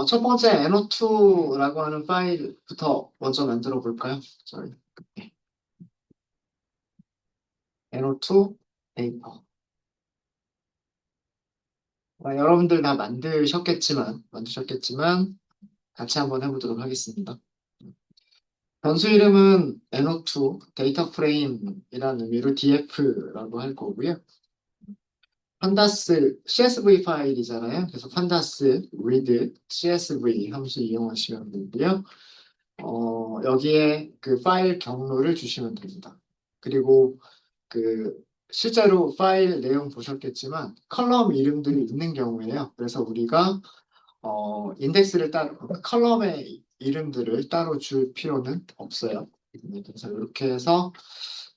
첫 번째 NO2라고 하는 파일부터 먼저 만들어 볼까요? 저희 NO2 페이퍼. 여러분들 다 만드셨겠지만 같이 한번 해보도록 하겠습니다. 변수 이름은 NO2 데이터 프레임이라는 의미로 DF라고 할 거고요. 판다스 CSV 파일이잖아요. 그래서 판다스 read CSV 함수 이용하시면 되고요. 여기에 그 파일 경로를 주시면 됩니다. 그리고 그 실제로 파일 내용 보셨겠지만 컬럼 이름들이 있는 경우에요. 그래서 우리가 인덱스를 따로 컬럼의 이름들을 따로 줄 필요는 없어요. 그래서 이렇게 해서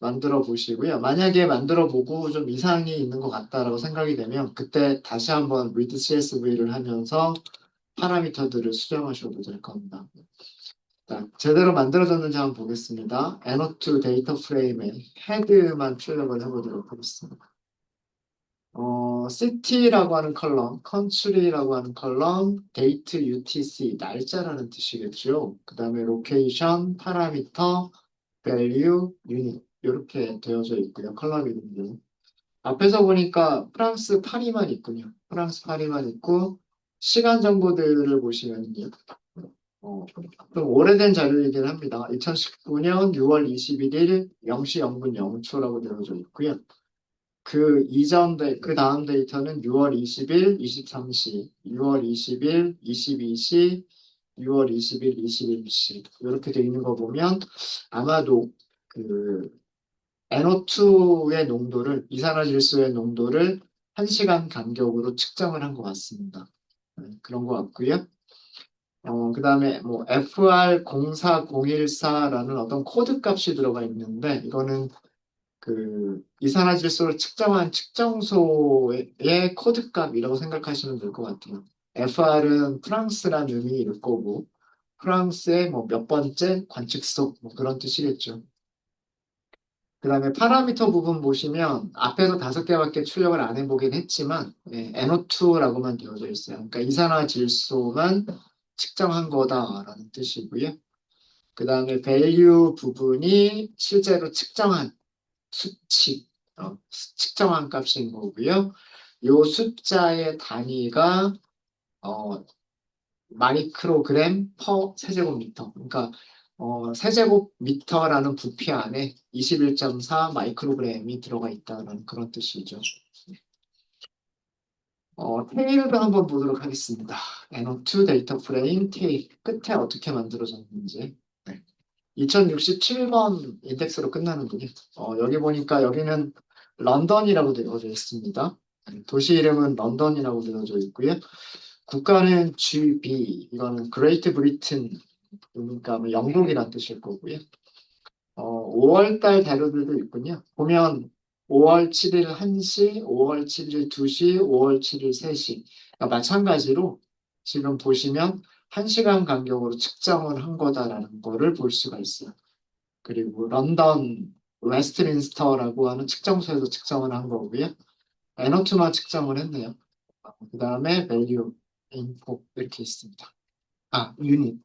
만들어 보시고요. 만약에 만들어 보고 좀 이상이 있는 것 같다라고 생각이 되면 그때 다시 한번 read CSV를 하면서 파라미터들을 수정하셔도 될 겁니다. 자, 제대로 만들어졌는지 한번 보겠습니다. NO2 데이터 프레임의 헤드만 출력을 해보도록 하겠습니다. city라고 하는 컬럼, country라고 하는 컬럼, date UTC, 날짜라는 뜻이겠죠. 그 다음에 location, 파라미터, value, unit 이렇게 되어져 있고요. 컬럼 이름들. 앞에서 보니까 프랑스 파리만 있군요. 프랑스 파리만 있고 시간 정보들을 보시면요. 좀 오래된 자료이긴 합니다. 2019년 6월 21일 0시 0분 0초라고 되어져 있고요. 그 다음 데이터는 6월 20일 23시, 6월 20일 22시, 6월 20일 21시 이렇게 돼 있는 거 보면 아마도 그 NO2의 농도를 이산화질소의 농도를 1시간 간격으로 측정을 한 것 같습니다. 그런 것 같고요. 그다음에 뭐 FR04014라는 어떤 코드 값이 들어가 있는데 이거는 그 이산화질소를 측정한 측정소의 코드 값이라고 생각하시면 될 것 같아요. FR은 프랑스라는 의미일 거고 프랑스의 뭐 몇 번째 관측소 뭐 그런 뜻이겠죠. 그다음에 파라미터 부분 보시면 앞에서 5개밖에 출력을 안 해보긴 했지만 NO2라고만 되어져 있어요. 그러니까 이산화질소만 측정한 거다라는 뜻이고요. 그다음에 value 부분이 실제로 측정한 수치, 측정한 값인 거고요. 요 숫자의 단위가 어, 마이크로그램 퍼 세제곱미터. 그러니까 세제곱미터라는 부피 안에 21.4 마이크로그램이 들어가 있다는 그런 뜻이죠. 테일도 한번 보도록 하겠습니다. NO2 데이터 프레임 테일 끝에 어떻게 만들어졌는지. 네. 2067번 인덱스로 끝나는군요. 여기 보니까 여기는 런던이라고 되어져 있습니다. 도시 이름은 런던이라고 되어져 있고요. 국가는 GB, 이거는 그레이트 브리튼, 그러니까 뭐 영국이란 뜻일 거고요. 5월 달 자료들도 있군요. 보면 5월 7일 1시, 5월 7일 2시, 5월 7일 3시. 그러니까 마찬가지로 지금 보시면 1시간 간격으로 측정을 한 거다라는 거를 볼 수가 있어요. 그리고 런던 웨스트민스터라고 하는 측정소에서 측정을 한 거고요. NO2만 측정을 했네요. 그 다음에 value, info 이렇게 있습니다. 유닛.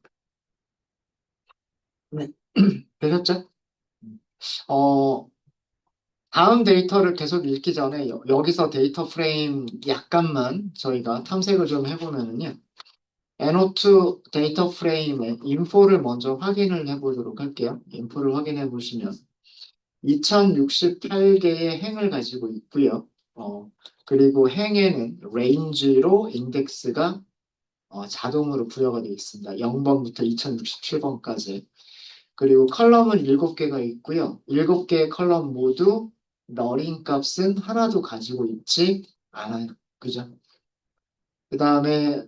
네. 되셨죠? 어, 다음 데이터를 계속 읽기 전에 여기서 데이터 프레임 약간만 저희가 탐색을 좀 해보면은요. NO2 데이터 프레임의 인포를 먼저 확인을 해보도록 할게요. 인포를 확인해 보시면 2068개의 행을 가지고 있고요. 그리고 행에는 range로 인덱스가 자동으로 부여가 되어 있습니다. 0번부터 2067번까지. 그리고 컬럼은 7개가 있고요. 7개의 컬럼 모두 너링 값은 하나도 가지고 있지 않아요. 그죠? 그 다음에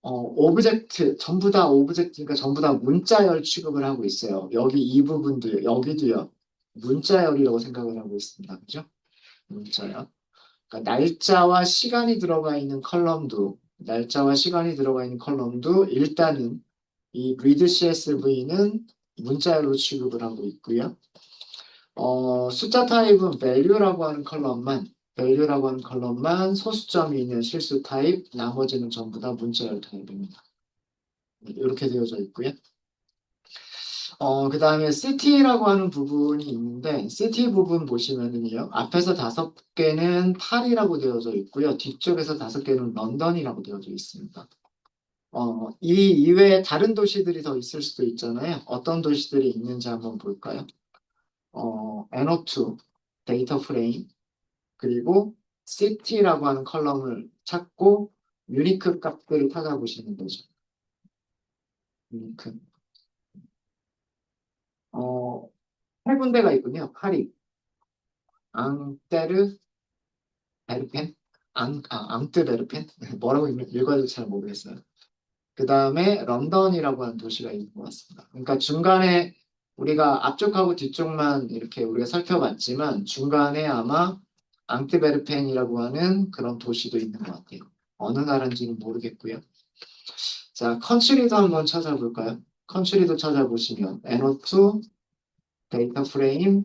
오브젝트, 전부 다 오브젝트니까 전부 다 문자열 취급을 하고 있어요. 여기 이 부분도요. 여기도요. 문자열이라고 생각을 하고 있습니다. 그죠? 문자열. 그러니까 날짜와 시간이 들어가 있는 컬럼도 일단은 이 read CSV는 문자열로 취급을 하고 있고요. 숫자 타입은 value라고 하는 컬럼만 소수점이 있는 실수 타입, 나머지는 전부 다 문자열 타입입니다. 이렇게 되어져 있고요. 그 다음에 city라고 하는 부분이 있는데, city 부분 보시면은요, 앞에서 5개는 파리라고 되어져 있고요. 뒤쪽에서 5개는 런던이라고 되어져 있습니다. 이 이외에 다른 도시들이 더 있을 수도 있잖아요. 어떤 도시들이 있는지 한번 볼까요? NO2, 데이터 프레임, 그리고 city라고 하는 컬럼을 찾고, 유니크 값들을 찾아보시는 거죠. 유니크. 어, 8군데가 있군요. 파리, 앙테르, 베르펜? 앙트베르펜? 뭐라고 읽어야 될지 잘 모르겠어요. 그 다음에 런던이라고 하는 도시가 있는 것 같습니다. 그러니까 중간에 우리가 앞쪽하고 뒤쪽만 이렇게 우리가 살펴봤지만 중간에 아마 앙트베르펜이라고 하는 그런 도시도 있는 것 같아요. 어느 나라인지는 모르겠고요. 자, 컨트리도 한번 찾아볼까요? 컨트리도 찾아보시면 NO2 데이터 프레임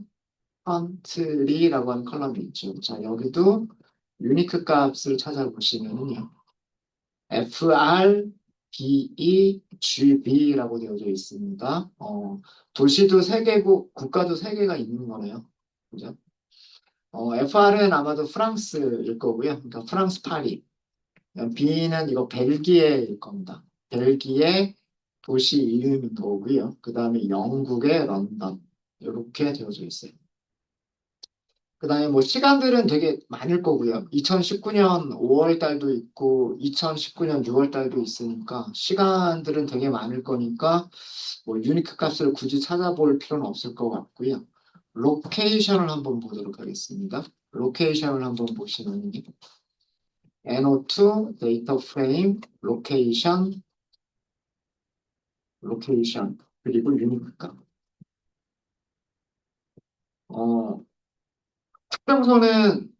컨트리라고 하는 컬럼이 있죠. 자, 여기도 유니크 값을 찾아보시면요. FRBEGB라고 되어져 있습니다. 도시도 3개고 국가도 3개가 있는 거네요. 그죠? FR은 아마도 프랑스일 거고요. 그러니까 프랑스 파리. B는 이거 벨기에일 겁니다. 벨기에 도시 이름인 거고요. 그 다음에 영국의 런던. 이렇게 되어져 있어요. 그 다음에 뭐 시간들은 되게 많을 거고요. 2019년 5월 달도 있고 2019년 6월 달도 있으니까 시간들은 되게 많을 거니까 뭐 유니크 값을 굳이 찾아볼 필요는 없을 것 같고요. 로케이션을 한번 보도록 하겠습니다. 로케이션을 한번 보시면 NO2 데이터 프레임 로케이션 로케이션 그리고 유니크 값. 어, 측정소는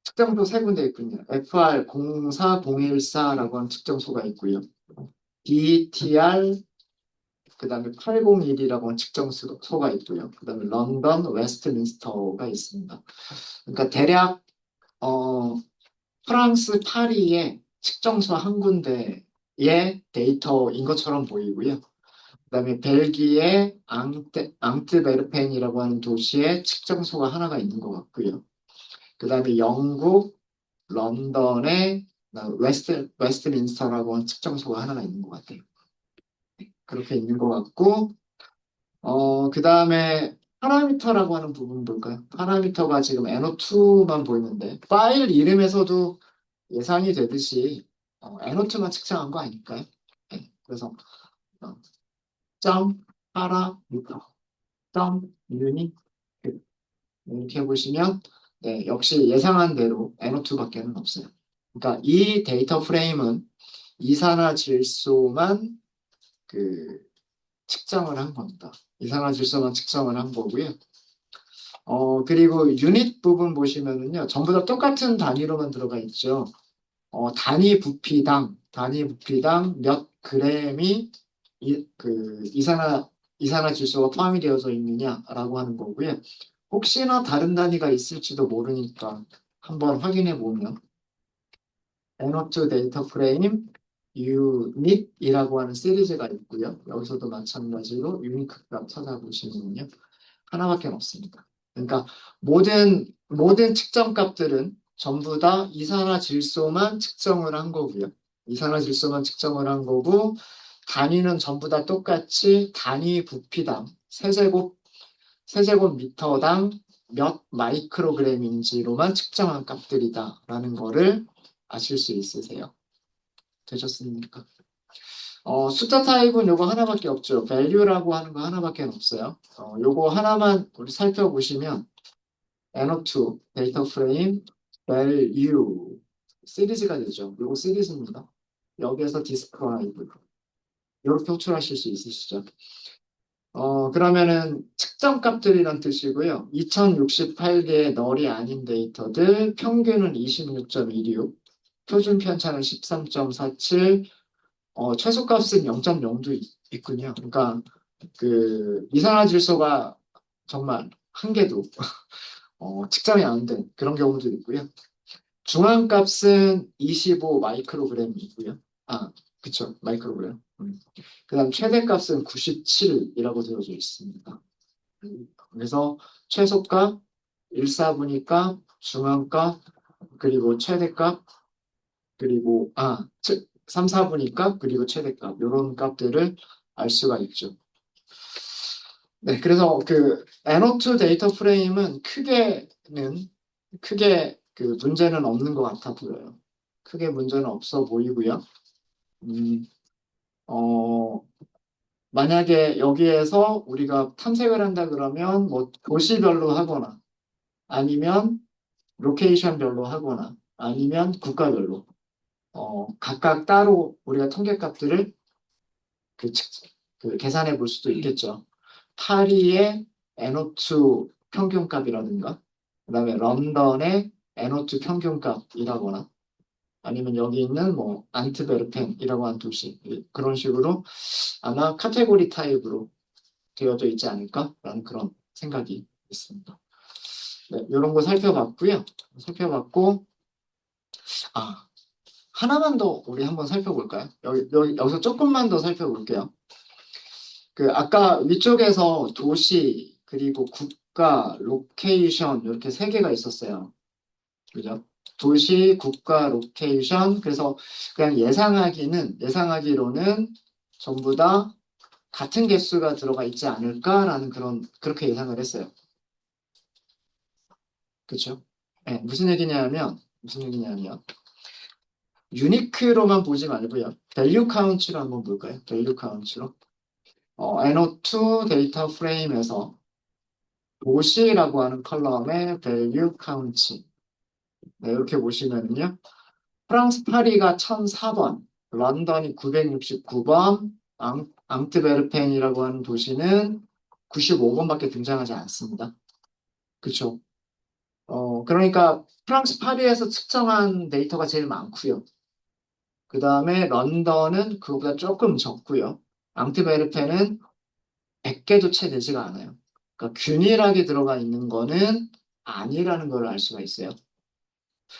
측정소 3군데 있군요. FR04014라고 하는 측정소가 있고요. DTR 그다음에 801이라고 하는 측정소가 있고요. 그다음에 런던 웨스트민스터가 있습니다. 그러니까 대략 어, 프랑스 파리의 측정소 한 군데의 데이터인 것처럼 보이고요. 그다음에 벨기에 앙트베르펜이라고 하는 도시에 측정소가 하나가 있는 것 같고요. 그다음에 영국 런던에 웨스트민스터라고 하는 측정소가 하나가 있는 것 같아요. 그렇게 있는 것 같고, 그 다음에 파라미터라고 하는 부분 볼까요? 파라미터가 지금 NO2만 보이는데, 파일 이름에서도 예상이 되듯이 NO2만 측정한 거 아닐까요? 네, 그래서 어, 점 파라미터, 점 유닛 이렇게 해보시면 네, 역시 예상한 대로 NO2밖에는 없어요. 그러니까 이 데이터 프레임은 이산화질소만 그 측정을 한 겁니다. 이산화질소만 측정을 한 거고요. 그리고 유닛 부분 보시면은요, 전부 다 똑같은 단위로만 들어가 있죠. 단위 부피당 몇 그램이 이산화질소가 포함이 되어져 있느냐라고 하는 거고요. 혹시나 다른 단위가 있을지도 모르니까 한번 확인해 보면 NO2 데이터 프레임 유닛이라고 하는 시리즈가 있고요. 여기서도 마찬가지로 유니크 값 찾아보시면요. 하나밖에 없습니다. 그러니까 모든 측정 값들은 전부 다 이산화질소만 측정을 한 거고요. 이산화질소만 측정을 한 거고 단위는 전부 다 똑같이 단위 부피당 세제곱미터당 몇 마이크로그램인지로만 측정한 값들이다라는 거를 아실 수 있으세요. 되셨습니까? 숫자 타입은 요거 하나밖에 없죠. value라고 하는 거 하나밖에 없어요. 요거 하나만 우리 살펴보시면 NO2 데이터 프레임 value 시리즈가 되죠. 요거 시리즈입니다. 여기에서 describe 이렇게 호출하실 수 있으시죠. 그러면은 측정값들이란 뜻이고요. 2068개의 널이 아닌 데이터들 평균은 26.16, 표준 편차는 13.47, 최소값은 0.0도 있군요. 그러니까 그 이산화질소가 정말 한 개도 측정이 안 된 그런 경우도 있고요. 중앙값은 25 마이크로그램이고요. 그쵸, 마이크로그램. 그다음 최대값은 97이라고 되어져 있습니다. 그래서 최소값, 1사분위값, 중앙값, 그리고 최대값, 그리고 3, 4분위값, 그리고 최대값 이런 값들을 알 수가 있죠. 네, 그래서 그 NO2 데이터 프레임은 크게 그 문제는 없는 것 같아 보여요. 크게 문제는 없어 보이고요. 음, 어, 만약에 여기에서 우리가 탐색을 한다 그러면 뭐 도시별로 하거나 아니면 로케이션별로 하거나 아니면 국가별로 각각 따로 우리가 통계값들을 그, 그 계산해 볼 수도 있겠죠. 파리의 NO2 평균값이라든가 그다음에 런던의 NO2 평균값이라거나 아니면 여기 있는 뭐 안트베르펜이라고 하는 도시 그런 식으로 아마 카테고리 타입으로 되어져 있지 않을까라는 그런 생각이 있습니다. 네, 이런 거 살펴봤고요. 살펴봤고 아 하나만 더 우리 한번 살펴볼까요? 여기서 조금만 더 살펴볼게요. 그 아까 위쪽에서 도시 그리고 국가, 로케이션 이렇게 세 개가 있었어요. 그죠? 도시, 국가, 로케이션. 그래서 그냥 예상하기로는 전부 다 같은 개수가 들어가 있지 않을까라는 그렇게 예상을 했어요. 그렇죠? 네, 무슨 얘기냐면 유니크로만 보지 말고요. 밸류 카운트로 한번 볼까요? 밸류 카운트로. NO2 데이터 프레임에서 도시라고 하는 컬럼의 밸류 카운트. 네, 이렇게 보시면요. 프랑스 파리가 1004번, 런던이 969번, 앙트베르펜이라고 하는 도시는 95번밖에 등장하지 않습니다. 그렇죠? 그러니까 프랑스 파리에서 측정한 데이터가 제일 많고요. 그 다음에 런던은 그거보다 조금 적고요. 앙트베르펜은 100개도 채 되지가 않아요. 그러니까 균일하게 들어가 있는 거는 아니라는 걸 알 수가 있어요.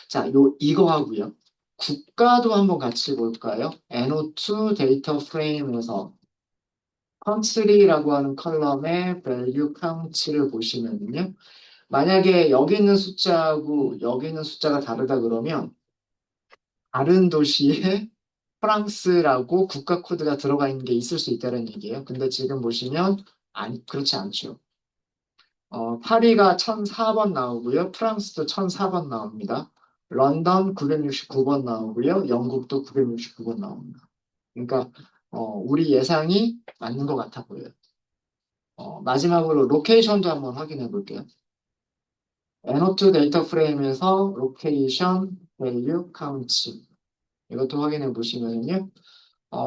자, 이거 하고요. 국가도 한번 같이 볼까요? NO2 데이터 프레임에서 country라고 하는 컬럼의 value count를 보시면요. 만약에 여기 있는 숫자하고 여기 있는 숫자가 다르다 그러면 다른 도시에 프랑스라고 국가 코드가 들어가 있는 게 있을 수 있다는 얘기예요. 근데 지금 보시면 그렇지 않죠. 파리가 1004번 나오고요. 프랑스도 1004번 나옵니다. 런던 969번 나오고요. 영국도 969번 나옵니다. 그러니까 우리 예상이 맞는 것 같아 보여요. 마지막으로 로케이션도 한번 확인해 볼게요. NO2 데이터 프레임에서 로케이션 밸류 카운트 이것도 확인해 보시면요.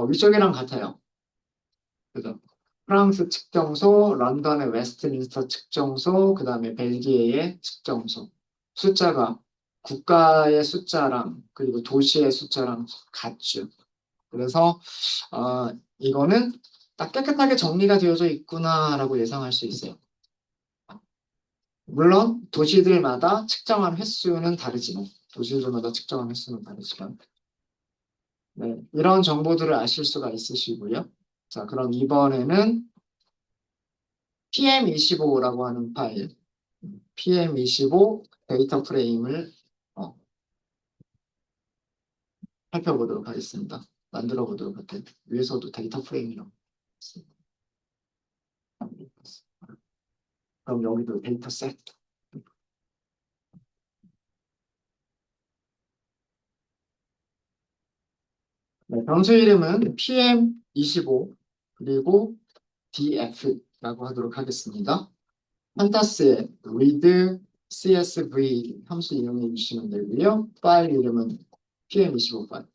위쪽이랑 같아요. 그죠? 프랑스 측정소, 런던의 웨스트민스터 측정소, 그 다음에 벨기에의 측정소. 숫자가 국가의 숫자랑 그리고 도시의 숫자랑 같죠. 그래서 이거는 딱 깨끗하게 정리가 되어져 있구나라고 예상할 수 있어요. 물론 도시들마다 측정한 횟수는 다르지만 네, 이런 정보들을 아실 수가 있으시고요. 자, 그럼 이번에는 PM25라고 하는 파일, PM25 데이터 프레임을 어, 살펴보도록 하겠습니다. 만들어 보도록 할게요. 위에서도 데이터 프레임이라고 있습니다. 그럼 여기도 데이터 셋. 네, 변수 이름은 PM25 그리고 DF라고 하도록 하겠습니다. 판타스의 read CSV 함수 이용해 주시면 되고요. 파일 이름은 PM25 파일.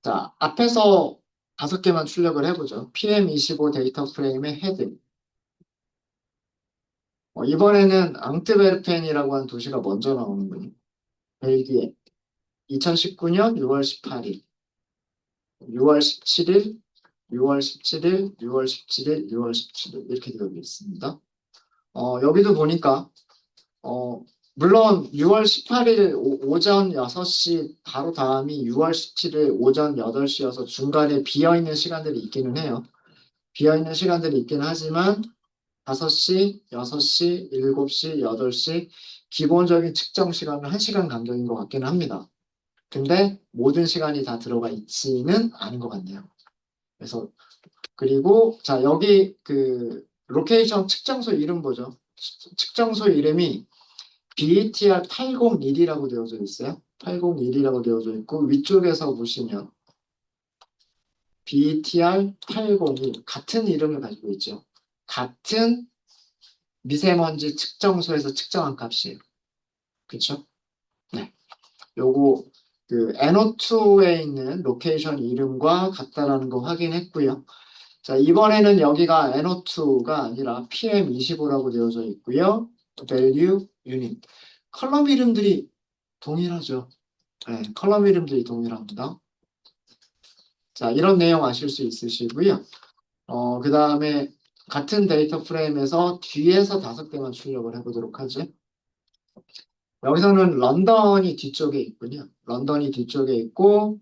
자, 앞에서 5개만 출력을 해보죠. PM25 데이터 프레임의 헤드. 이번에는 앙트베르펜이라고 하는 도시가 먼저 나오는군요. 벨기에. 2019년 6월 18일, 6월 17일, 6월 17일, 6월 17일, 6월 17일 이렇게 되어 있습니다. 여기도 보니까 어, 물론 6월 18일 오전 6시 바로 다음이 6월 17일 오전 8시여서 중간에 비어있는 시간들이 있기는 해요. 비어있는 시간들이 있긴 하지만 5시, 6시, 7시, 8시 기본적인 측정 시간은 1시간 간격인 것 같기는 합니다. 근데 모든 시간이 다 들어가 있지는 않은 것 같네요. 그래서 그리고 자 여기 그 로케이션 측정소 이름 보죠. 측정소 이름이 BETR 801이라고 되어져 있어요. 801이라고 되어져 있고 위쪽에서 보시면 BETR 801 같은 이름을 가지고 있죠. 같은 미세먼지 측정소에서 측정한 값이에요. 그렇죠? 네. 요거 그 NO2에 있는 로케이션 이름과 같다라는 거 확인했고요. 자, 이번에는 여기가 NO2가 아니라 PM25라고 되어져 있고요. value unit. 컬럼 이름들이 동일하죠. 네, 컬럼 이름들이 동일합니다. 자, 이런 내용 아실 수 있으시고요. 그 다음에 같은 데이터 프레임에서 뒤에서 5개만 출력을 해보도록 하죠. 여기서는 런던이 뒤쪽에 있군요. 런던이 뒤쪽에 있고,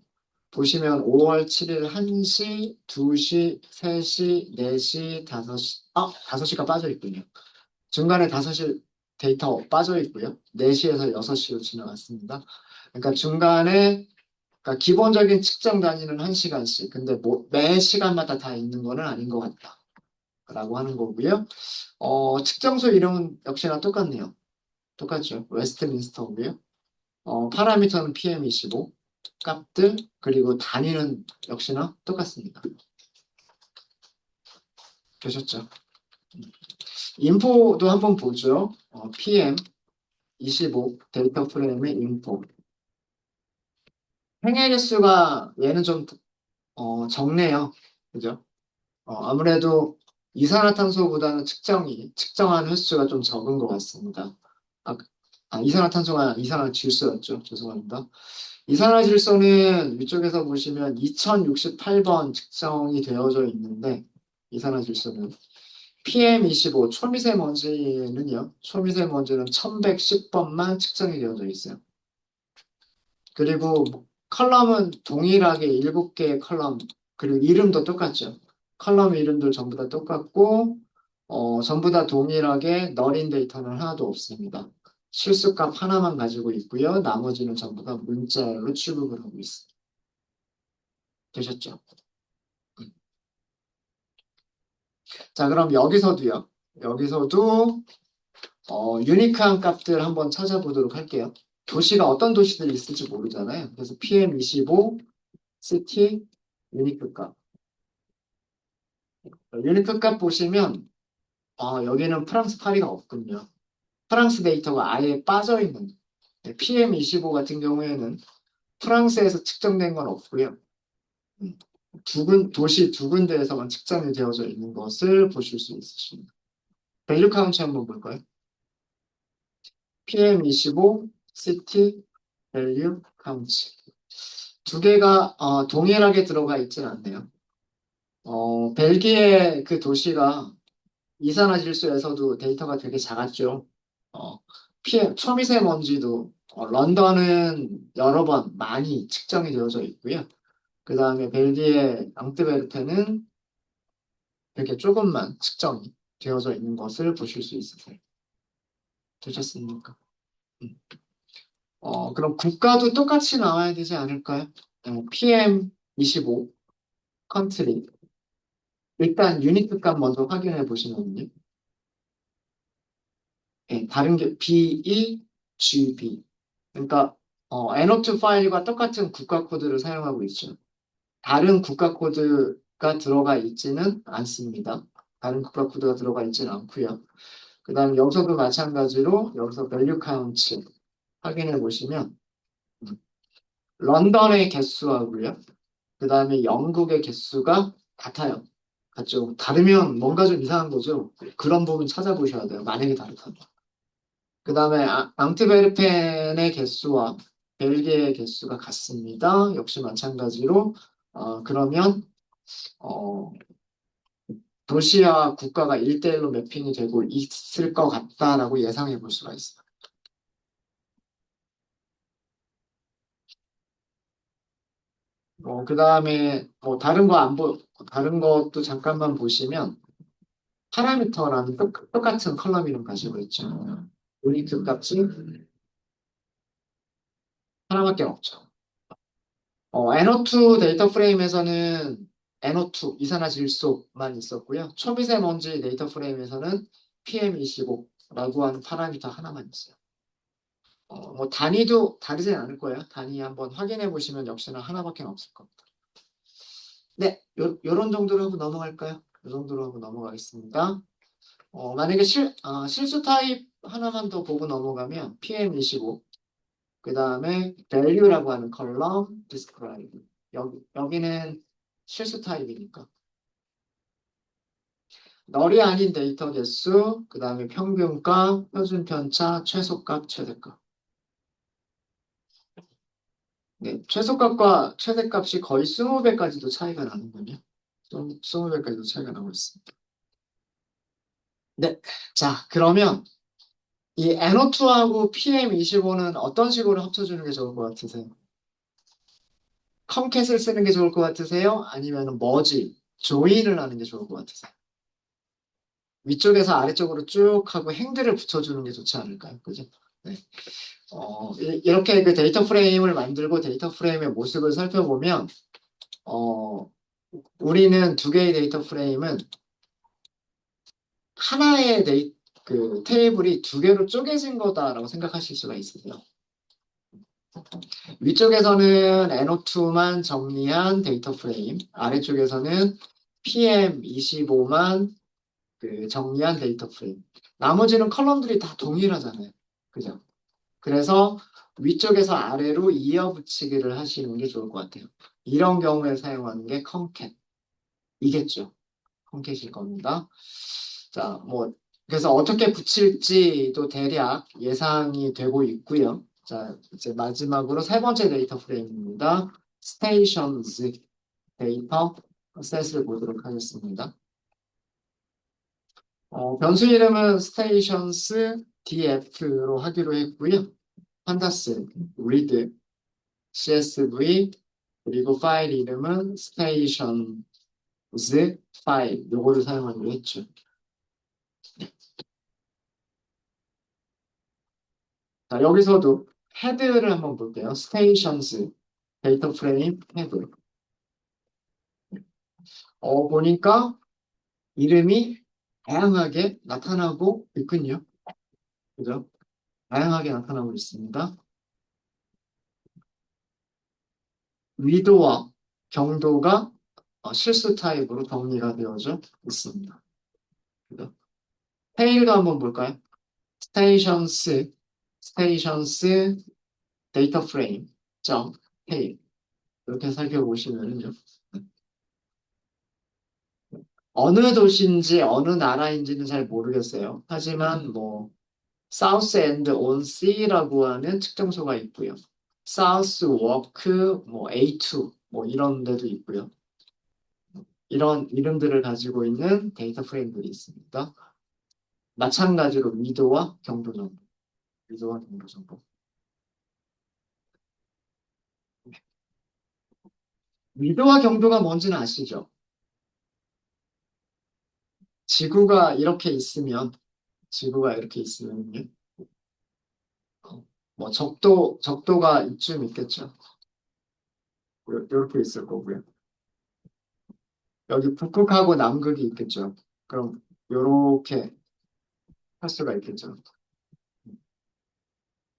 보시면 5월 7일 1시, 2시, 3시, 4시, 5시, 5시가 빠져 있군요. 중간에 5시 데이터 빠져 있고요. 4시에서 6시로 지나갔습니다. 그러니까 중간에 그러니까 기본적인 측정 단위는 1시간씩. 근데 뭐 매 시간마다 다 있는 거는 아닌 것 같다. 라고 하는 거고요. 측정소 이름은 역시나 똑같네요. 똑같죠. 웨스트민스터고요. 파라미터는 PM25 값들 그리고 단위는 역시나 똑같습니다. 되셨죠? 인포도 한번 보죠. PM25 데이터 프레임의 인포. 행의 개수가 얘는 좀 적네요. 그죠? 아무래도 이산화탄소보다는 측정한 횟수가 좀 적은 것 같습니다. 아, 이산화탄소가 아니라 이산화질소였죠. 죄송합니다. 이산화질소는 위쪽에서 보시면 2068번 측정이 되어져 있는데, 이산화질소는 PM25 초미세먼지는 1110번만 측정이 되어져 있어요. 그리고 컬럼은 동일하게 7개의 컬럼, 그리고 이름도 똑같죠. 컬럼 이름들 전부 다 똑같고, 전부 다 동일하게 너린 데이터는 하나도 없습니다. 실수값 하나만 가지고 있고요. 나머지는 전부 다 문자로 취급을 하고 있습니다. 되셨죠? 자, 그럼 여기서도 유니크한 값들 한번 찾아보도록 할게요. 도시가 어떤 도시들이 있을지 모르잖아요. 그래서 PM25, 시티, 유니크 값. 유니크 값 보시면 여기는 프랑스 파리가 없군요. 프랑스 데이터가 아예 빠져있는 PM25 같은 경우에는 프랑스에서 측정된 건 없고요. 음, 도시 두 군데에서만 측정이 되어져 있는 것을 보실 수 있으십니다. 밸류 카운트 한번 볼까요? PM25, 시티, 밸류 카운트. 두 개가 동일하게 들어가 있진 않네요. 벨기에 그 도시가 이산화질소에서도 데이터가 되게 작았죠. 어, 초미세먼지도 런던은 여러 번 많이 측정이 되어져 있고요. 그 다음에 벨기에 앙트베르트는 되게 조금만 측정이 되어져 있는 것을 보실 수 있으세요. 되셨습니까? 음. 그럼 국가도 똑같이 나와야 되지 않을까요? PM25 컨트리. 일단 유니트 값 먼저 확인해 보시면요. 다른 게 BEGB. 그러니까 NO2 파일과 똑같은 국가 코드를 사용하고 있죠. 다른 국가 코드가 들어가 있지는 않습니다. 다른 국가 코드가 들어가 있지는 않고요. 그 다음에 여기서도 마찬가지로 여기서 밸류 카운트 확인해 보시면 런던의 개수하고요. 그 다음에 영국의 개수가 같아요. 같죠? 다르면 뭔가 좀 이상한 거죠. 그런 부분 찾아보셔야 돼요. 만약에 다르다면. 그 다음에 앙트베르펜의 개수와 벨기에의 개수가 같습니다. 역시 마찬가지로 그러면 어, 도시와 국가가 1대1로 매핑이 되고 있을 것 같다라고 예상해 볼 수가 있어요. 그 다음에 뭐 다른 것도 잠깐만 보시면 파라미터라는 똑같은 컬럼 이름 가지고 있죠. 유니트 값이 하나밖에 없죠. NO2 데이터 프레임에서는 NO2 이산화질소만 있었고요. 초미세먼지 데이터 프레임에서는 PM25라고 하는 파라미터 하나만 있어요. 뭐 단위도 다르진 않을 거예요. 단위 한번 확인해 보시면 역시나 하나밖에 없을 겁니다. 네, 요런 정도로 하고 넘어갈까요? 요 정도로 하고 넘어가겠습니다. 만약에 실수 타입 하나만 더 보고 넘어가면 PM25, 그 다음에 value라고 하는 컬럼, describe. 여기는 실수 타입이니까. 널이 아닌 데이터 개수, 그 다음에 평균값, 표준 편차, 최소값, 최대값. 네, 최소값과 최대값이 거의 20배까지도 차이가 나는군요. 좀 20배까지도 차이가 나고 있습니다. 네, 자, 그러면 이 NO2하고 PM25는 어떤 식으로 합쳐주는 게 좋을 것 같으세요? 컴캣을 쓰는 게 좋을 것 같으세요? 아니면 머지, 조인을 하는 게 좋을 것 같으세요? 위쪽에서 아래쪽으로 쭉 하고 행들을 붙여주는 게 좋지 않을까요? 그죠? 네. 이렇게 그 데이터 프레임을 만들고 데이터 프레임의 모습을 살펴보면, 어, 우리는 두 개의 데이터 프레임은 하나의 그 테이블이 두 개로 쪼개진 거다라고 생각하실 수가 있으세요. 위쪽에서는 NO2만 정리한 데이터 프레임, 아래쪽에서는 PM25만 그 정리한 데이터 프레임. 나머지는 컬럼들이 다 동일하잖아요. 그죠? 그래서 위쪽에서 아래로 이어붙이기를 하시는 게 좋을 것 같아요. 이런 경우에 사용하는 게 컴캣이겠죠. 컴캣일 겁니다. 자, 뭐, 그래서 어떻게 붙일지도 대략 예상이 되고 있고요. 자, 이제 마지막으로 세 번째 데이터 프레임입니다. 스테이션즈 데이터 셋을 보도록 하겠습니다. 변수 이름은 스테이션스 df로 하기로 했고요. 판다스, read, csv, 그리고 파일 이름은 stations 파일, 요거를 사용하기로 했죠. 자, 여기서도 헤드를 한번 볼게요. stations, 데이터 프레임, 헤드. 보니까 이름이 다양하게 나타나고 있군요. 그죠? 다양하게 나타나고 있습니다. 위도와 경도가 실수 타입으로 정리가 되어져 있습니다. 그죠? 테일도 한번 볼까요? 스테이션스, 스테이션스 데이터 프레임, 점, 테일. 이렇게 살펴보시면요. 어느 도시인지 어느 나라인지는 잘 모르겠어요. 하지만 뭐 사우스 앤드 온 C라고 하는 특정소가 있고요. 사우스 워크 뭐 A2 뭐 이런 데도 있고요. 이런 이름들을 가지고 있는 데이터 프레임들이 있습니다. 마찬가지로 위도와 경도 정보, 위도와 경도 정보. 위도와 경도가 뭔지는 아시죠? 지구가 이렇게 있으면 지구가 이렇게 있으면요. 뭐 적도가 이쯤 있겠죠. 이렇게 있을 거고요. 여기 북극하고 남극이 있겠죠. 그럼 이렇게 할 수가 있겠죠.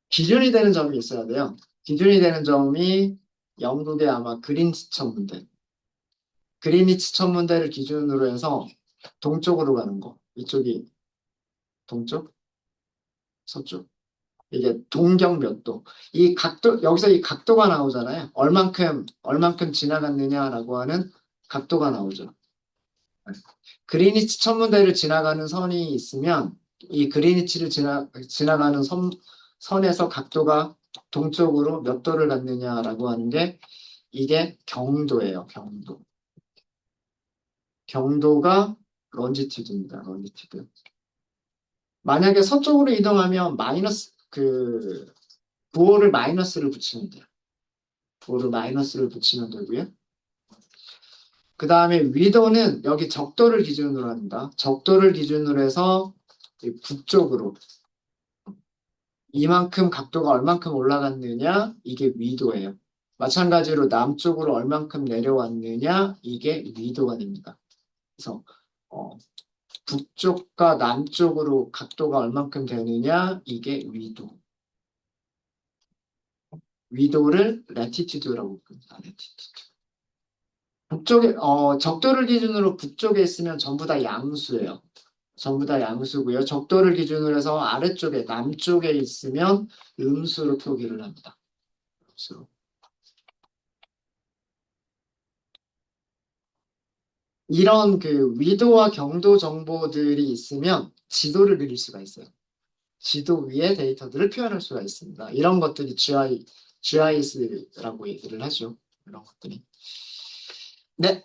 기준이 되는 점이 있어야 돼요. 기준이 되는 점이 영국의 아마 그린치 천문대. 그린위치 천문대를 기준으로 해서 동쪽으로 가는 거. 이쪽이 동쪽, 서쪽. 이게 동경 몇 도. 이 각도, 여기서 이 각도가 나오잖아요. 얼만큼 지나갔느냐라고 하는 각도가 나오죠. 그리니치 천문대를 지나가는 선이 있으면 이 그리니치를 지나가는 선에서 각도가 동쪽으로 몇 도를 갖느냐라고 하는 게 이게 경도예요, 경도. 경도가 런지튜드입니다, 런지튜드. 만약에 서쪽으로 이동하면 마이너스, 그, 부호를 마이너스를 붙이면 돼요. for를 마이너스를 붙이면 되고요. 그 다음에 위도는 여기 적도를 기준으로 합니다. 적도를 기준으로 해서 이 북쪽으로 이만큼 각도가 얼만큼 올라갔느냐 이게 위도예요. 마찬가지로 남쪽으로 얼만큼 내려왔느냐 이게 위도가 됩니다. 그래서 어, 북쪽과 남쪽으로 각도가 얼만큼 되느냐 이게 위도. 위도를 레티튜드라고 부릅니다. 레티튜드. 북쪽에 적도를 기준으로 북쪽에 있으면 전부 다 양수예요. 전부 다 양수고요. 적도를 기준으로 해서 아래쪽에 남쪽에 있으면 음수로 표기를 합니다. 음수로. 이런 그 위도와 경도 정보들이 있으면 지도를 그릴 수가 있어요. 지도 위에 데이터들을 표현할 수가 있습니다. 이런 것들이 GIS라고 얘기를 하죠. 이런 것들이. 네,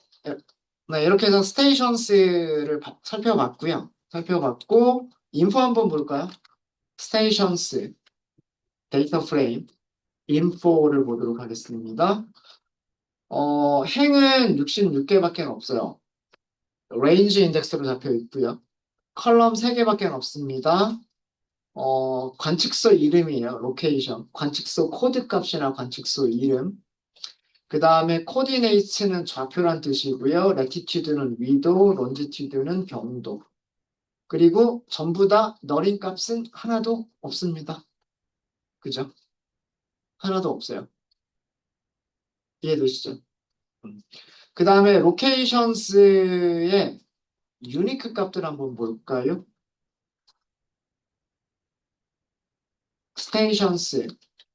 네, 이렇게 해서 스테이션스를 살펴봤고요. 살펴봤고 인포 한번 볼까요? 스테이션스, 데이터 프레임, 인포를 보도록 하겠습니다. 행은 66개밖에 없어요. 레인지 인덱스로 잡혀 있고요. 컬럼 3개밖에 없습니다. 관측소 이름이에요. 로케이션. 관측소 코드 값이나 관측소 이름. 그 다음에 코디네이츠는 좌표란 뜻이고요. 레티튜드는 위도, 론지튜드는 경도. 그리고 전부 다 너린 값은 하나도 없습니다. 그죠? 하나도 없어요. 이해되시죠? 그 다음에 로케이션스의 유니크 값들 한번 볼까요? 스테이션스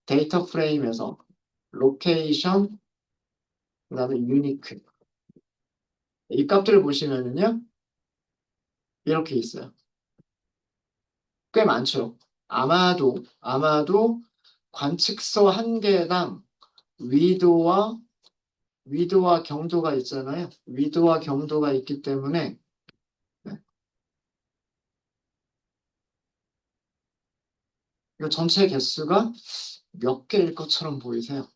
데이터 프레임에서 로케이션 그 다음에 유니크 이 값들을 보시면은요 이렇게 있어요. 꽤 많죠. 아마도 관측소 한 개당 위도와 위도와 경도가 있잖아요. 위도와 경도가 있기 때문에 네, 이거 전체 개수가 몇 개일 것처럼 보이세요?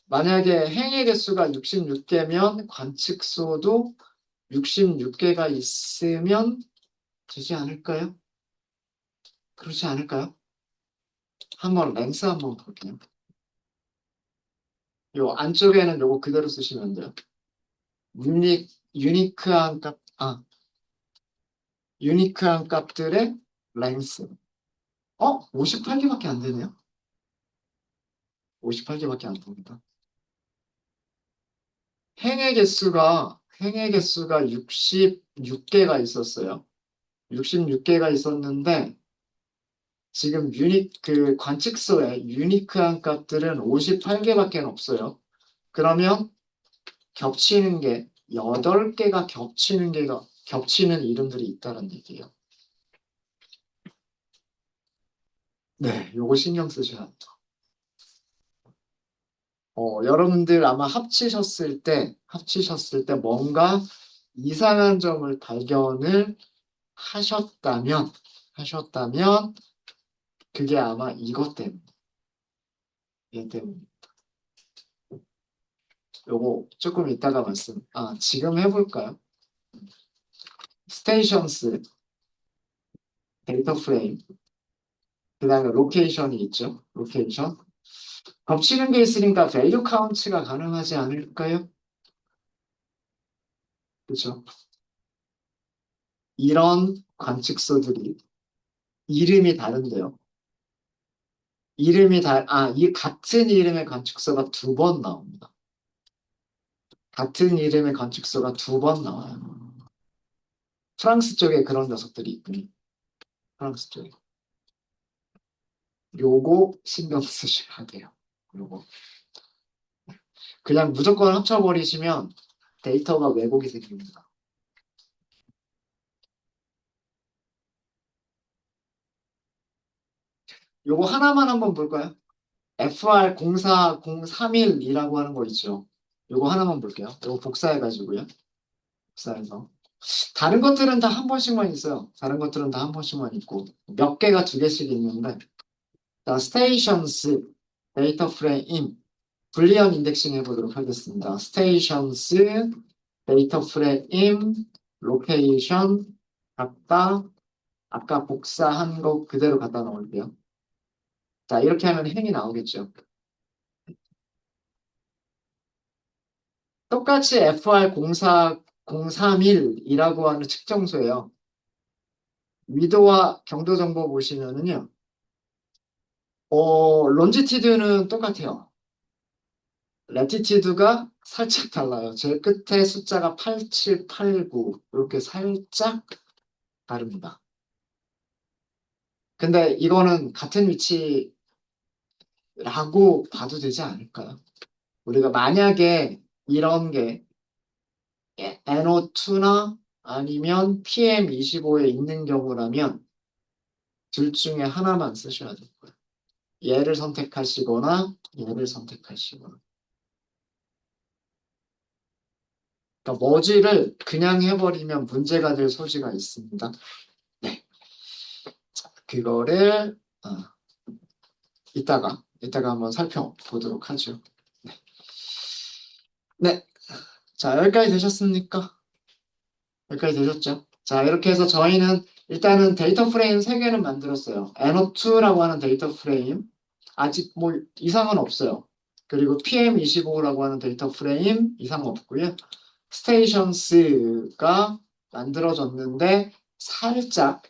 만약에 행의 개수가 66개면 관측소도 66개가 있으면 되지 않을까요? 그렇지 않을까요? 한번 랭스 한번 볼게요. 요 안쪽에는 요거 그대로 쓰시면 돼요. 유니크한 값, 유니크한 값들의 랭스. 58개밖에 안 되네요. 58개밖에 안 됩니다. 행의 개수가 66개가 있었어요. 66개가 있었는데 지금 그 관측소에 유니크한 값들은 58개밖에 없어요. 그러면 겹치는 게 8개가 겹치는 이름들이 있다는 얘기예요. 네, 요거 신경 쓰셔야 돼요. 여러분들 아마 합치셨을 때 뭔가 이상한 점을 발견을 하셨다면 그게 아마 이것 때문에 얘 때문에 요거 조금 이따가 지금 해볼까요? 스테이션스 데이터 프레임 그 다음에 로케이션이 있죠. 로케이션 겹치는 게 있으니까 밸류 카운트가 가능하지 않을까요? 그렇죠? 이런 관측소들이 이름이 다른데요. 이 같은 이름의 관측소가 2번 나옵니다. 같은 이름의 관측소가 2번 나와요. 프랑스 쪽에 그런 녀석들이 있군요. 프랑스 쪽에. 요거 신경 쓰셔야 돼요. 요거. 그냥 무조건 합쳐버리시면 데이터가 왜곡이 생깁니다. 요거 하나만 한번 볼까요? FR04031이라고 하는 거 있죠. 요거 하나만 볼게요. 요거 복사해가지고요. 복사해서. 다른 것들은 다 한 번씩만 있어요. 다른 것들은 다 한 번씩만 있고 몇 개가 2개씩 있는데 자, 스테이션스 데이터 프레임 불리언 인덱싱 해보도록 하겠습니다. 스테이션스 데이터 프레임 로케이션 갖다 아까 복사한 거 그대로 갖다 넣을게요. 자, 이렇게 하면 행이 나오겠죠. 똑같이 FR04 031이라고 하는 측정소예요. 위도와 경도 정보 보시면은요. 론지티드는 똑같아요. 레티티드가 살짝 달라요. 제일 끝에 숫자가 8789 이렇게 살짝 다릅니다. 근데 이거는 같은 위치라고 봐도 되지 않을까요? 우리가 만약에 이런 게 NO2나 아니면 PM25에 있는 경우라면 둘 중에 하나만 쓰셔야 될 거예요. 얘를 선택하시거나 얘를 선택하시거나. 그러니까 머지를 그냥 해버리면 문제가 될 소지가 있습니다. 네. 자, 그거를 이따가 한번 살펴보도록 하죠. 네. 네. 자, 여기까지 되셨습니까? 여기까지 되셨죠? 자, 이렇게 해서 저희는 일단은 데이터 프레임 3개는 만들었어요. NO2라고 하는 데이터 프레임. 아직 뭐 이상은 없어요. 그리고 PM25라고 하는 데이터 프레임 이상 없고요. 스테이션스가 만들어졌는데 살짝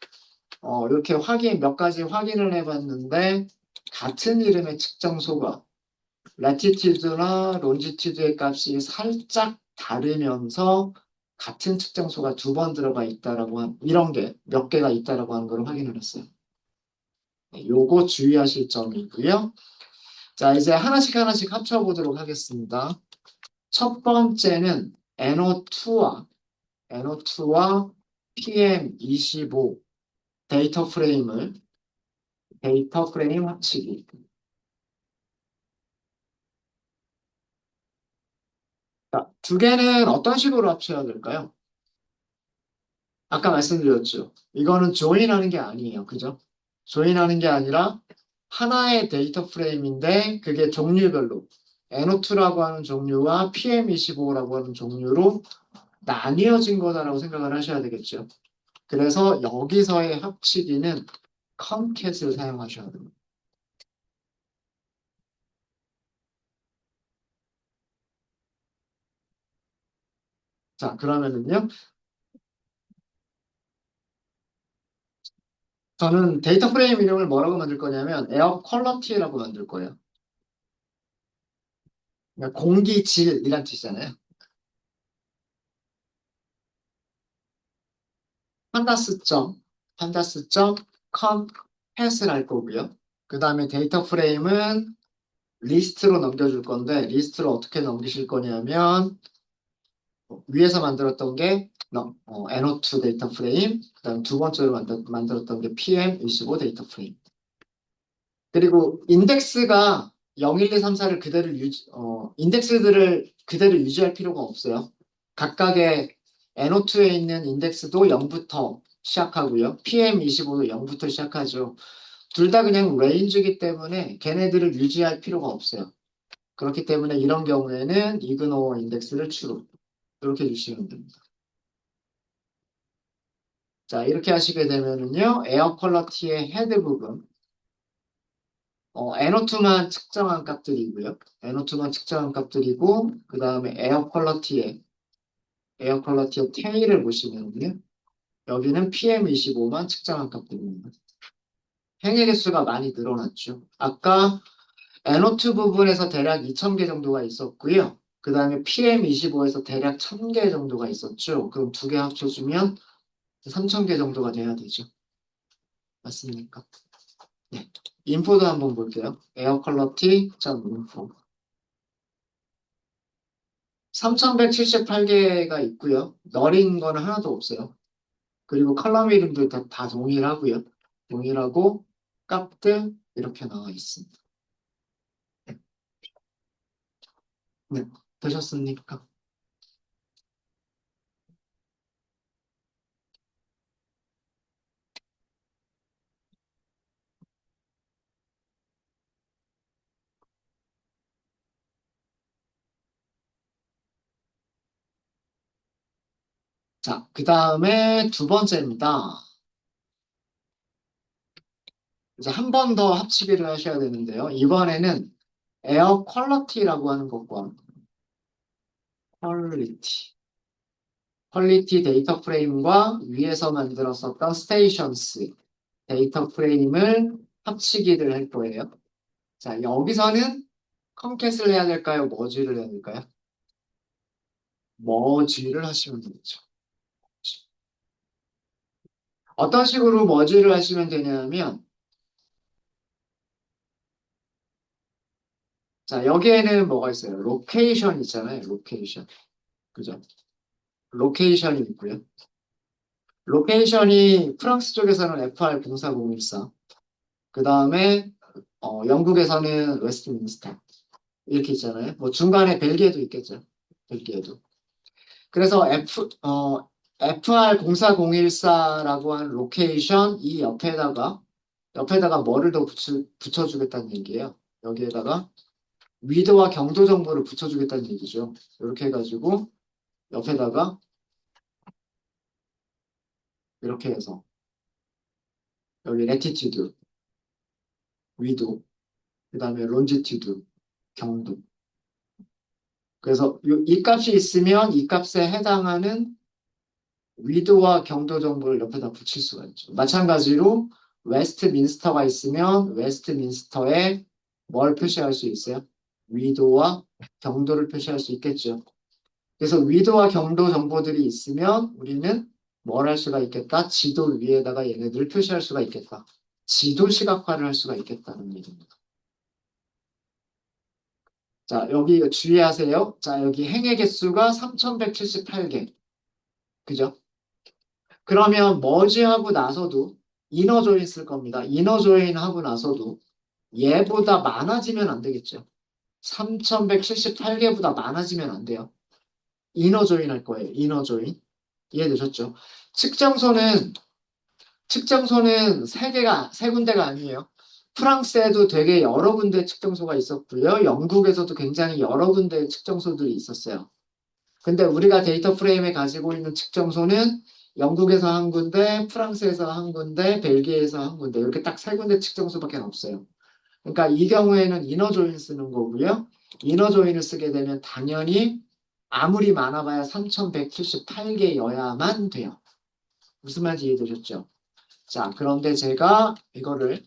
이렇게 몇 가지 확인을 해봤는데 같은 이름의 측정소가 라티튜드나 론지튜드의 값이 살짝 다르면서 같은 측정소가 2번 들어가 있다라고 이런 게 몇 개가 있다라고 하는 걸 확인을 했어요. 네, 요거 주의하실 점이고요. 자, 이제 하나씩 하나씩 합쳐보도록 하겠습니다. 첫 번째는 NO2와 PM25 데이터 프레임 합치기. 자, 두 개는 어떤 식으로 합쳐야 될까요? 아까 말씀드렸죠. 이거는 조인하는 게 아니에요. 그죠? 조인하는 게 아니라 하나의 데이터 프레임인데 그게 종류별로 NO2라고 하는 종류와 PM25라고 하는 종류로 나뉘어진 거다라고 생각을 하셔야 되겠죠. 그래서 여기서의 합치기는 컨캣을 사용하셔야 됩니다. 자, 그러면은요. 저는 데이터 프레임 이름을 뭐라고 만들 거냐면 에어 퀄러티라고 만들 거예요. 그러니까 공기질이란 뜻이잖아요. 판다스점, 판다스점 컴패스를 할 거고요. 그 다음에 데이터 프레임은 리스트로 넘겨줄 건데 리스트로 어떻게 넘기실 거냐면 위에서 만들었던 게 NO2 데이터 프레임, 그 다음 두 번째로 만들었던 게 PM25 데이터 프레임. 그리고 인덱스가 0, 1, 2, 3, 4를 인덱스들을 그대로 유지할 필요가 없어요. 각각의 NO2에 있는 인덱스도 0부터 시작하고요. PM25도 0부터 시작하죠. 둘 다 그냥 레인지이기 때문에 걔네들을 유지할 필요가 없어요. 그렇기 때문에 이런 경우에는 이그노어 인덱스를 추로 이렇게 주시면 됩니다. 자, 이렇게 하시게 되면은요, 에어 퀄러티의 헤드 부분, NO2만 측정한 값들이고요. NO2만 측정한 값들이고, 그 다음에 에어 퀄러티의 테일을 보시면요. 여기는 PM25만 측정한 값들입니다. 행의 개수가 많이 늘어났죠. 아까 NO2 부분에서 대략 2000개 정도가 있었고요. 그 다음에 PM25에서 대략 1000개 정도가 있었죠. 그럼 두 개 합쳐주면 3000개 정도가 돼야 되죠. 맞습니까? 네. 인포도 한번 볼게요. 에어 퀄러티 점 인포. 3178개가 있고요. 너린 거는 하나도 없어요. 그리고 컬럼 이름도 다 동일하고요. 동일하고 값들 이렇게 나와 있습니다. 네. 네. 되셨습니까? 자, 그 다음에 두 번째입니다. 이제 한 번 더 합치기를 하셔야 되는데요. 이번에는 에어 퀄리티라고 하는 것과 퀄리티. 퀄리티 데이터 프레임과 위에서 만들었었던 스테이션스 데이터 프레임을 합치기를 할 거예요. 자, 여기서는 컴캣을 해야 될까요? 머지를 해야 될까요? 머지를 하시면 되죠. 어떤 식으로 머지를 하시면 되냐면, 자, 여기에는 뭐가 있어요? 로케이션 있잖아요. 로케이션. 그죠? 로케이션이 있고요. 로케이션이 프랑스 쪽에서는 FR04014, 그 다음에 영국에서는 웨스트민스터 이렇게 있잖아요. 뭐 중간에 벨기에도 있겠죠. 벨기에도. 그래서 FR04014라고 하는 로케이션 이 옆에다가 뭐를 더 붙여주겠다는 얘기예요. 여기에다가 위도와 경도 정보를 붙여주겠다는 얘기죠. 이렇게 해가지고 옆에다가 이렇게 해서 여기 레티튜드, 위도, 그 다음에 론지튜드, 경도. 그래서 이 값이 있으면 이 값에 해당하는 위도와 경도 정보를 옆에다 붙일 수가 있죠. 마찬가지로 웨스트민스터가 있으면 웨스트민스터에 뭘 표시할 수 있어요? 위도와 경도를 표시할 수 있겠죠. 그래서 위도와 경도 정보들이 있으면 우리는 뭘 할 수가 있겠다? 지도 위에다가 얘네들을 표시할 수가 있겠다. 지도 시각화를 할 수가 있겠다는 얘기입니다. 자, 여기 주의하세요. 자, 여기 행의 개수가 3178개. 그죠? 그러면 머지하고 나서도 이너 조인 쓸 겁니다. 이너 조인 하고 나서도 얘보다 많아지면 안 되겠죠. 3178개보다 많아지면 안 돼요. 이너 조인 할 거예요. 이너 조인. 이해되셨죠? 측정소는 측정소는 세 군데가 아니에요. 프랑스에도 되게 여러 군데 측정소가 있었고요. 영국에서도 굉장히 여러 군데 측정소들이 있었어요. 근데 우리가 데이터 프레임에 가지고 있는 측정소는 영국에서 한 군데, 프랑스에서 한 군데, 벨기에에서 한 군데 이렇게 딱 세 군데 측정소밖에 없어요. 그러니까 이 경우에는 이너 조인 쓰는 거고요. 이너 조인을 쓰게 되면 당연히 아무리 많아봐야 3178개여야만 돼요. 무슨 말인지 이해되셨죠? 자, 그런데 제가 이거를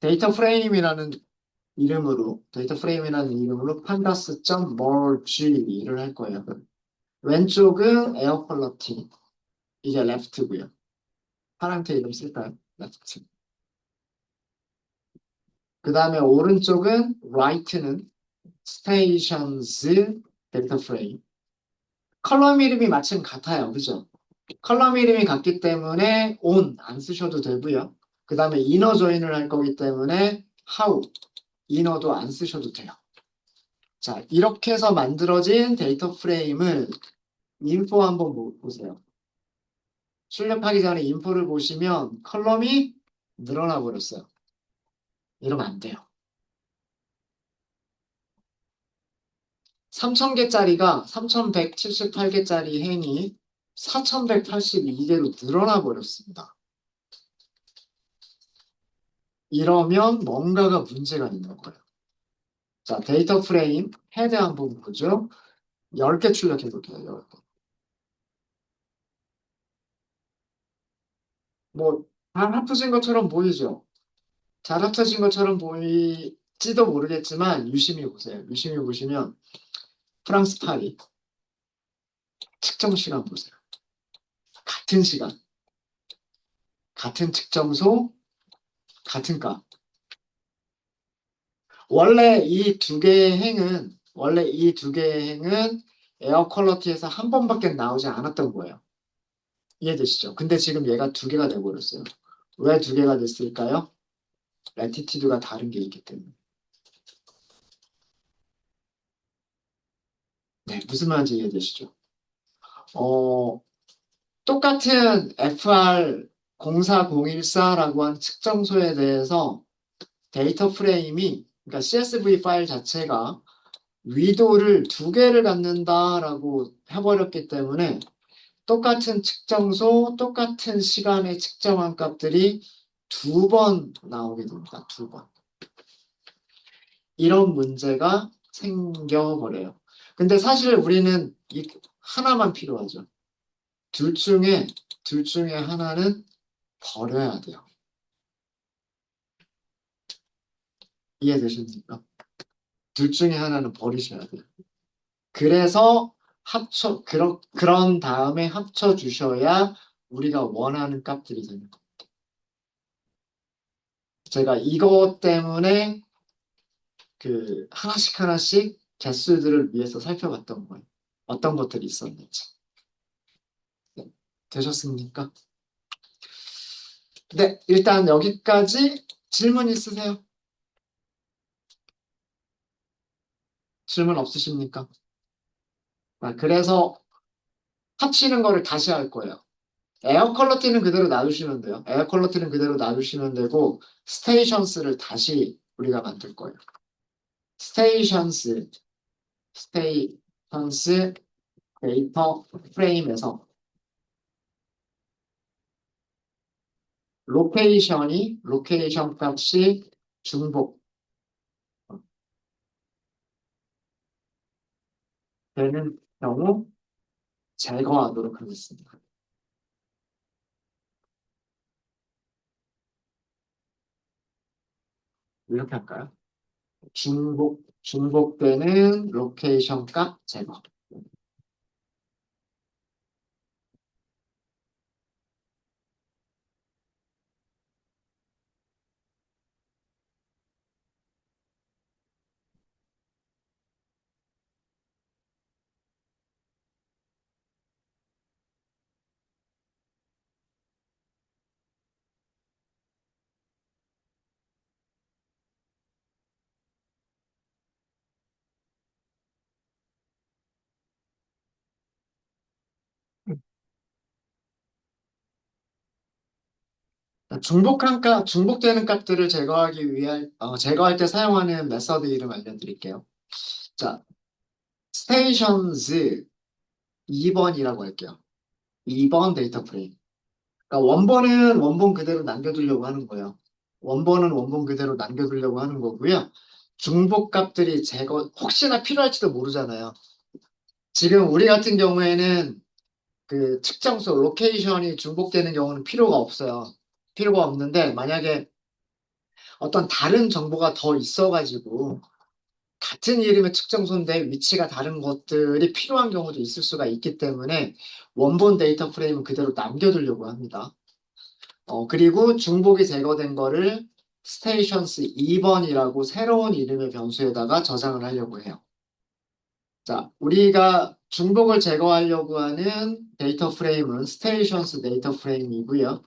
데이터 프레임이라는 이름으로 pandas.merge를 할 거예요. 왼쪽은 에어 퀄리티, 이게 left고요. 파랑테 이름 쓸까요? left. 그 다음에 오른쪽은 right는 stations 데이터 프레임. 컬럼 이름이 마침 같아요. 그죠? 컬럼 이름이 같기 때문에 on 안 쓰셔도 되고요. 그 다음에 inner join을 할 거기 때문에 how inner도 안 쓰셔도 돼요. 자, 이렇게 해서 만들어진 데이터 프레임을 인포 한번 보세요. 출력하기 전에 인포를 보시면 컬럼이 늘어나 버렸어요. 이러면 안 돼요. 3000개짜리가 3178개짜리 행이 4182개로 늘어나 버렸습니다. 이러면 뭔가가 문제가 있는 거예요. 자, 데이터 프레임 헤드 한번 보죠. 10개 출력해 볼게요. 10개. 뭐, 잘 합쳐진 것처럼 보이죠? 잘 합쳐진 것처럼 보일지도 모르겠지만 유심히 보세요. 유심히 보시면 프랑스 파리 측정 시간 보세요. 같은 시간, 같은 측정소, 같은 값. 원래 이 두 개의 행은 에어 퀄리티에서 한 번밖에 나오지 않았던 거예요. 이해되시죠? 근데 지금 얘가 두 개가 돼버렸어요. 왜 두 개가 됐을까요? 레티튜드가 다른 게 있기 때문에. 네, 무슨 말인지 이해되시죠? 어, 똑같은 FR04014라고 하는 측정소에 대해서 데이터 프레임이, 그러니까 CSV 파일 자체가 위도를 두 개를 갖는다라고 해버렸기 때문에 똑같은 측정소, 똑같은 시간에 측정한 값들이 두 번 나오게 됩니다. 두 번. 이런 문제가 생겨버려요. 근데 사실 우리는 이 하나만 필요하죠. 둘 중에, 둘 중에 하나는 버려야 돼요. 이해되십니까? 둘 중에 하나는 버리셔야 돼요. 그래서 그런 다음에 합쳐 주셔야 우리가 원하는 값들이 되는 거예요. 제가 이것 때문에 그 하나씩 하나씩 개수들을 위해서 살펴봤던 거예요. 어떤 것들이 있었는지. 네, 되셨습니까? 네, 일단 여기까지 질문 있으세요? 질문 없으십니까? 그래서 합치는 거를 다시 할 거예요. 에어 퀄러티는 그대로 놔두시면 돼요. 에어 퀄러티는 그대로 놔두시면 되고 스테이션스를 다시 우리가 만들 거예요. 스테이션스, 스테이션스 데이터 프레임에서 로케이션 값이 중복되는 경우 제거하도록 하겠습니다. 이렇게 할까요? 중복되는 로케이션 값 제거. 중복되는 값들을 제거할 때 사용하는 메서드 이름 알려드릴게요. 자, 스테이션즈 2번이라고 할게요. 2번 데이터 프레임. 그러니까 원본은 원본 그대로 남겨두려고 하는 거예요. 원본은 원본 그대로 남겨두려고 하는 거고요. 중복 값들이 혹시나 필요할지도 모르잖아요. 지금 우리 같은 경우에는 그 측정소, 로케이션이 중복되는 경우는 필요가 없어요. 필요가 없는데 만약에 어떤 다른 정보가 더 있어가지고 같은 이름의 측정소인데 위치가 다른 것들이 필요한 경우도 있을 수가 있기 때문에 원본 데이터 프레임은 그대로 남겨두려고 합니다. 그리고 중복이 제거된 거를 스테이션스 2번이라고 새로운 이름의 변수에다가 저장을 하려고 해요. 자, 우리가 중복을 제거하려고 하는 데이터 프레임은 스테이션스 데이터 프레임이고요.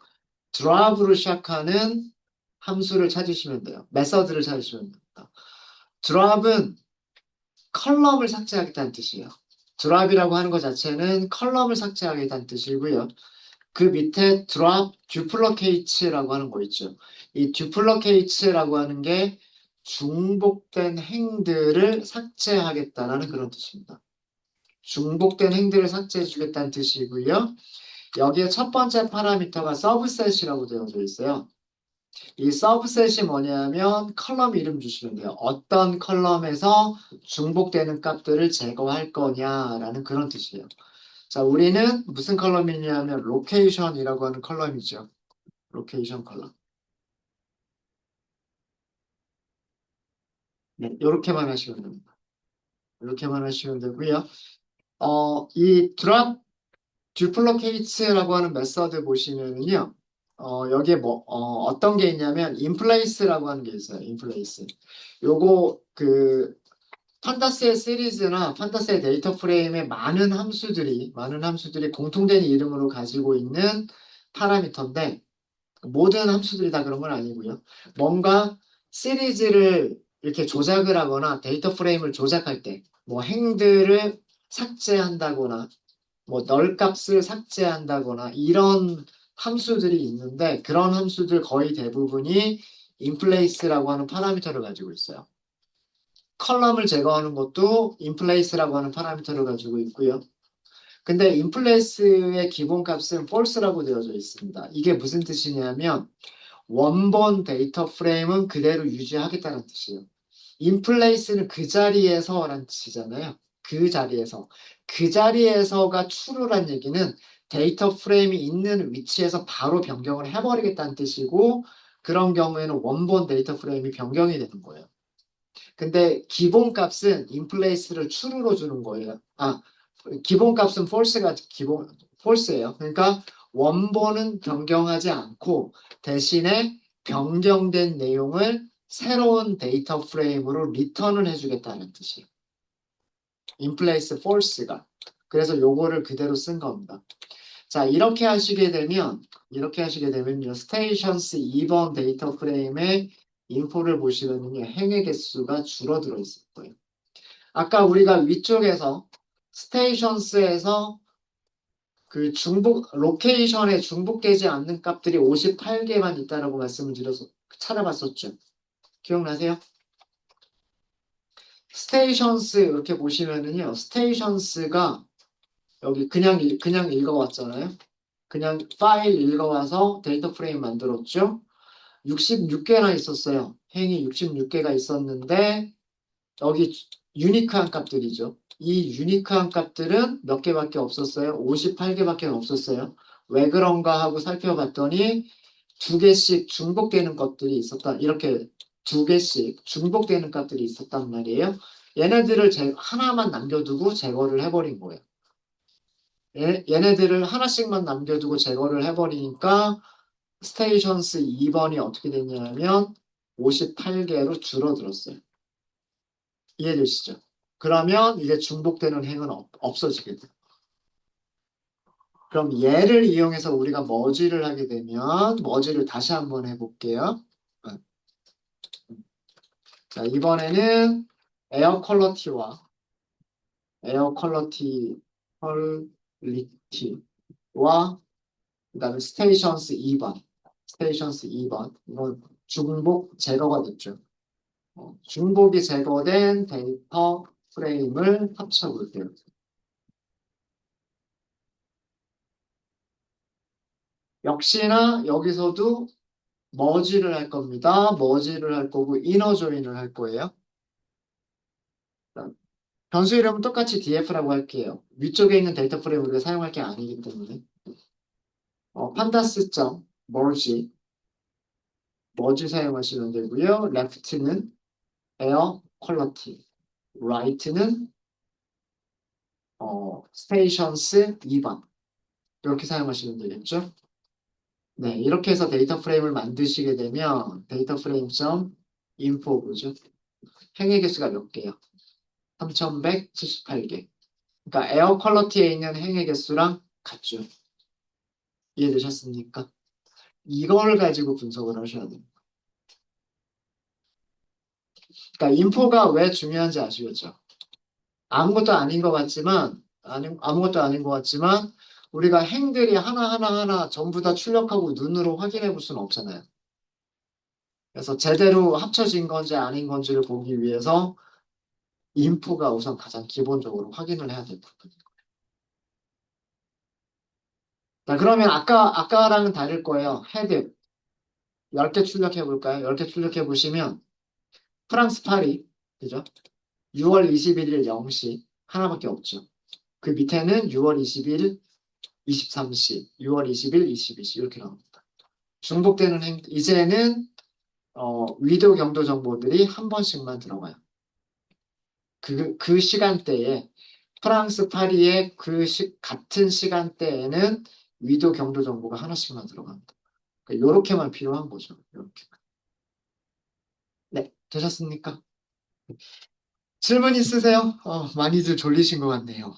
드랍으로 시작하는 함수를 찾으시면 돼요. 메서드를 찾으시면 됩니다. 드랍은 컬럼을 삭제하겠다는 뜻이에요. 드랍이라고 하는 것 자체는 컬럼을 삭제하겠다는 뜻이고요. 그 밑에 drop duplicate라고 하는 거 있죠. 이 duplicate라고 하는 게 중복된 행들을 삭제하겠다라는 그런 뜻입니다. 중복된 행들을 삭제해 주겠다는 뜻이고요. 여기에 첫 번째 파라미터가 서브셋이라고 되어져 있어요. 이 서브셋이 뭐냐면 컬럼 이름 주시면 돼요. 어떤 컬럼에서 중복되는 값들을 제거할 거냐라는 그런 뜻이에요. 자, 우리는 무슨 컬럼이냐면 로케이션이라고 하는 컬럼이죠. 로케이션 컬럼. 네, 이렇게만 하시면 됩니다. 이렇게만 하시면 되고요. 이 드랍 듀플로케이츠라고 하는 메서드 보시면은요. 여기에 어떤 게 있냐면 인플레이스라고 하는 게 있어요. 인플레이스. 요거 판타스의 시리즈나 판타스의 데이터 프레임에 많은 함수들이 공통된 이름으로 가지고 있는 파라미터인데 모든 함수들이 다 그런 건 아니고요. 뭔가 시리즈를 이렇게 조작을 하거나 데이터 프레임을 조작할 때, 뭐 행들을 삭제한다거나, 뭐 널값을 삭제한다거나 이런 함수들이 있는데 그런 함수들 거의 대부분이 인플레이스라고 하는 파라미터를 가지고 있어요. 컬럼을 제거하는 것도 인플레이스라고 하는 파라미터를 가지고 있고요. 근데 인플레이스의 기본값은 false라고 되어져 있습니다. 이게 무슨 뜻이냐면 원본 데이터 프레임은 그대로 유지하겠다는 뜻이에요. 인플레이스는 그 자리에서라는 뜻이잖아요. 그 자리에서. 그 자리에서가 true란 얘기는 데이터 프레임이 있는 위치에서 바로 변경을 해버리겠다는 뜻이고 그런 경우에는 원본 데이터 프레임이 변경이 되는 거예요. 근데 기본값은 인플레이스를 true로 주는 거예요. 기본값은 false가 false예요. 그러니까 원본은 변경하지 않고 대신에 변경된 내용을 새로운 데이터 프레임으로 리턴을 해주겠다는 뜻이에요. 인플레이스 false가. 그래서 요거를 그대로 쓴 겁니다. 자, 이렇게 하시게 되면요. 스테이션스 2번 데이터 프레임의 인포를 보시면요. 행의 개수가 줄어들어 있을 거예요. 아까 우리가 위쪽에서 스테이션스에서 그 로케이션에 중복되지 않는 값들이 58개만 있다라고 말씀을 드려서 찾아봤었죠. 기억나세요? 스테이션스 이렇게 보시면은요. 스테이션스가 여기 그냥 읽어왔잖아요. 그냥 파일 읽어와서 데이터 프레임 만들었죠. 66개나 있었어요. 행이 66개가 있었는데 여기 유니크한 값들이죠. 이 유니크한 값들은 몇 개밖에 없었어요? 58개밖에 없었어요. 왜 그런가 하고 살펴봤더니 두 개씩 중복되는 것들이 있었다. 이렇게 두 개씩 중복되는 값들이 있었단 말이에요. 얘네들을 하나만 남겨두고 제거를 해버린 거예요. 얘네들을 하나씩만 남겨두고 제거를 해버리니까 스테이션스 2번이 어떻게 됐냐면 58개로 줄어들었어요. 이해되시죠? 그러면 이제 중복되는 행은 없어지게 돼요. 그럼 얘를 이용해서 우리가 머지를 하게 되면 머지를 다시 한번 해볼게요. 자, 이번에는 에어 퀄러티와 에어 퀄리티와 그다음에 스테이션스 2번 이건 중복 제거가 됐죠. 중복이 제거된 데이터 프레임을 합쳐볼게요. 역시나 여기서도 머지를 할 겁니다. 머지를 할 거고 이너 조인을 할 거예요. 변수 이름은 똑같이 df라고 할게요. 위쪽에 있는 데이터 프레임 우리가 사용할 게 아니기 때문에 판다스.merge 머지 사용하시면 되고요. left는 air quality, right는 stations 2번 이렇게 사용하시면 되겠죠. 네, 이렇게 해서 데이터 프레임을 만드시게 되면 데이터 프레임.info 보죠. 행의 개수가 몇 개요? 3178개. 그러니까 에어 퀄러티에 있는 행의 개수랑 같죠. 이해되셨습니까? 이걸 가지고 분석을 하셔야 돼요. 그러니까 인포가 왜 중요한지 아시겠죠? 아무것도 아닌 것 같지만 아무것도 아닌 것 같지만 우리가 행들이 하나 전부 다 출력하고 눈으로 확인해 볼 수는 없잖아요. 그래서 제대로 합쳐진 건지 아닌 건지를 보기 위해서 인포가 우선 가장 기본적으로 확인을 해야 될 부분이에요. 자, 그러면 아까랑은 다를 거예요. 헤드 10개 출력해 볼까요? 10개 출력해 보시면 프랑스 파리, 그죠? 6월 21일 0시 하나밖에 없죠. 그 밑에는 6월 20일 23시, 6월 20일 22시 이렇게 나옵니다. 중복되는 이제는 위도 경도 정보들이 한 번씩만 들어가요. 그 시간대에 프랑스 파리의 같은 시간대에는 위도 경도 정보가 하나씩만 들어갑니다. 그러니까 요렇게만 필요한 거죠. 요렇게. 네, 되셨습니까? 질문 있으세요? 많이들 졸리신 것 같네요.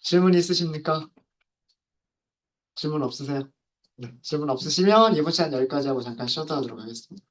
질문 있으십니까? 질문 없으세요? 네, 질문 없으시면 이번 시간 여기까지 하고 잠깐 쉬었다 하도록 하겠습니다.